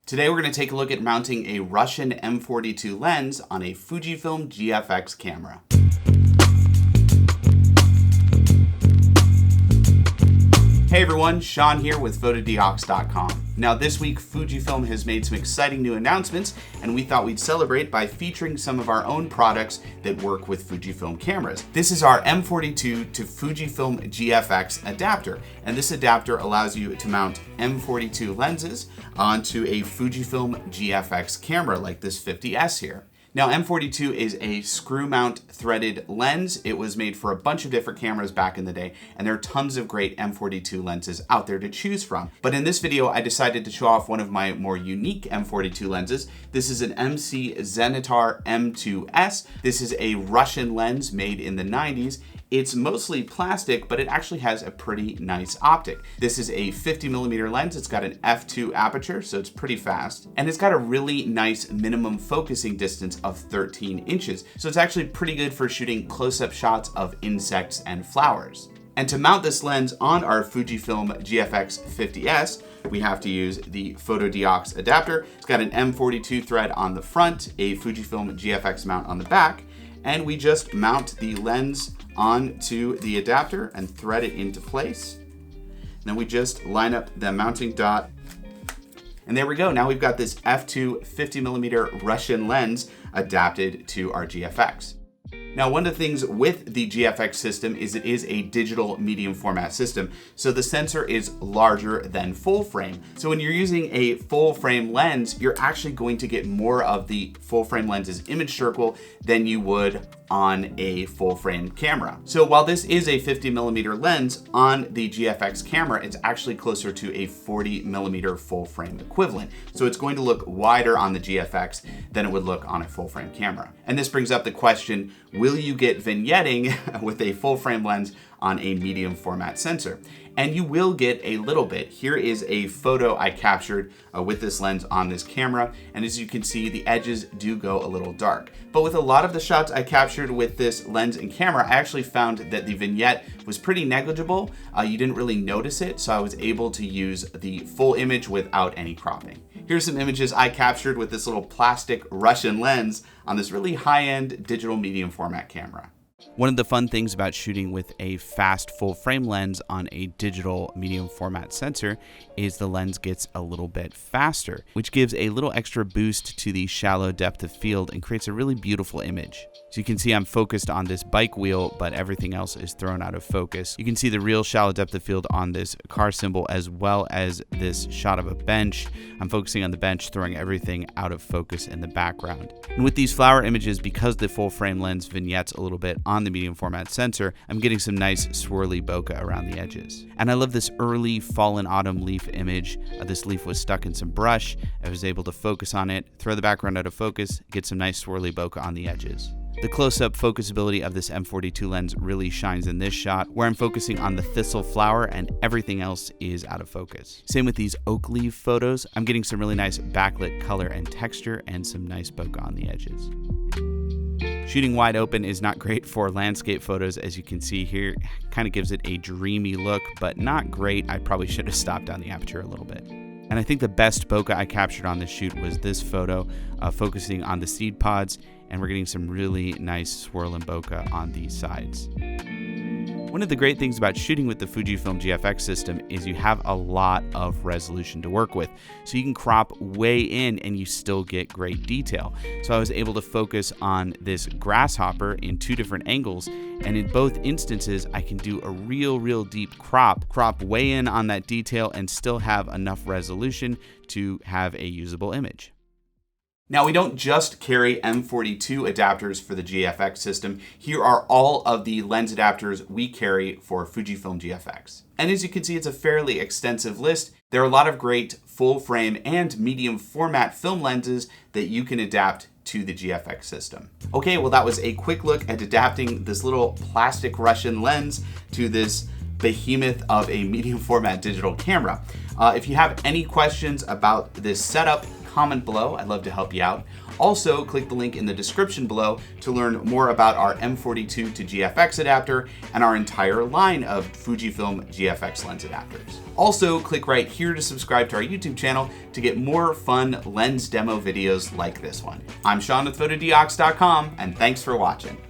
Today we're going to take a look at mounting a Russian M42 lens on a Fujifilm GFX camera. Hey everyone, Sean here with Fotodiox.com. Now this week Fujifilm has made some exciting new announcements and we thought we'd celebrate by featuring some of our own products that work with Fujifilm cameras. This is our M42 to Fujifilm GFX adapter, and this adapter allows you to mount M42 lenses onto a Fujifilm GFX camera like this 50S here. Now M42 is a screw mount threaded lens. It was made for a bunch of different cameras back in the day, and there are tons of great M42 lenses out there to choose from. But in this video, I decided to show off one of my more unique M42 lenses. This is an Zenitar-M2s. This is a Russian lens made in the 90s. It's mostly plastic, but it actually has a pretty nice optic. This is a 50mm lens. It's got an f2 aperture, so it's pretty fast. And it's got a really nice minimum focusing distance of 13 inches. So it's actually pretty good for shooting close-up shots of insects and flowers. And to mount this lens on our Fujifilm GFX 50S, we have to use the Fotodiox adapter. It's got an M42 thread on the front, a Fujifilm GFX mount on the back, and we just mount the lens onto the adapter and thread it into place. And then we just line up the mounting dot. And there we go. Now we've got this f2 50mm Russian lens adapted to our GFX. Now, one of the things with the GFX system is it is a digital medium format system, so the sensor is larger than full frame. So when you're using a full frame lens, you're actually going to get more of the full frame lens's image circle than you would on a full frame camera. So while this is a 50mm lens on the GFX camera, it's actually closer to a 40mm full frame equivalent. So it's going to look wider on the GFX than it would look on a full frame camera. And this brings up the question, will you get vignetting with a full frame lens on a medium format sensor? And you will get a little bit. Here is a photo I captured with this lens on this camera. And as you can see, the edges do go a little dark. But with a lot of the shots I captured with this lens and camera, I actually found that the vignette was pretty negligible. You didn't really notice it, so I was able to use the full image without any cropping. Here's some images I captured with this little plastic Russian lens on this really high-end digital medium format camera. One of the fun things about shooting with a fast full frame lens on a digital medium format sensor is the lens gets a little bit faster, which gives a little extra boost to the shallow depth of field and creates a really beautiful image. So you can see I'm focused on this bike wheel, but everything else is thrown out of focus. You can see the real shallow depth of field on this car symbol as well as this shot of a bench. I'm focusing on the bench, throwing everything out of focus in the background. And with these flower images, because the full frame lens vignettes a little bit on the medium format sensor, I'm getting some nice swirly bokeh around the edges. And I love this early fallen autumn leaf image. This leaf was stuck in some brush. I was able to focus on it, throw the background out of focus, get some nice swirly bokeh on the edges. The close-up focusability of this M42 lens really shines in this shot, where I'm focusing on the thistle flower and everything else is out of focus. Same with these oak leaf photos. I'm getting some really nice backlit color and texture and some nice bokeh on the edges. Shooting wide open is not great for landscape photos, as you can see here. Kind of gives it a dreamy look, but not great. I probably should have stopped down the aperture a little bit. And I think the best bokeh I captured on this shoot was this photo, focusing on the seed pods, and we're getting some really nice swirling bokeh on these sides. One of the great things about shooting with the Fujifilm GFX system is you have a lot of resolution to work with. So you can crop way in and you still get great detail. So I was able to focus on this grasshopper in two different angles, and in both instances I can do a real deep crop way in on that detail and still have enough resolution to have a usable image. Now, we don't just carry M42 adapters for the GFX system. Here are all of the lens adapters we carry for Fujifilm GFX. And as you can see, it's a fairly extensive list. There are a lot of great full frame and medium format film lenses that you can adapt to the GFX system. Okay, well, that was a quick look at adapting this little plastic Russian lens to this behemoth of a medium format digital camera. If you have any questions about this setup, comment below. I'd love to help you out. Also, click the link in the description below to learn more about our M42 to GFX adapter and our entire line of Fujifilm GFX lens adapters. Also, click right here to subscribe to our YouTube channel to get more fun lens demo videos like this one. I'm Sean with Fotodiox.com, and thanks for watching.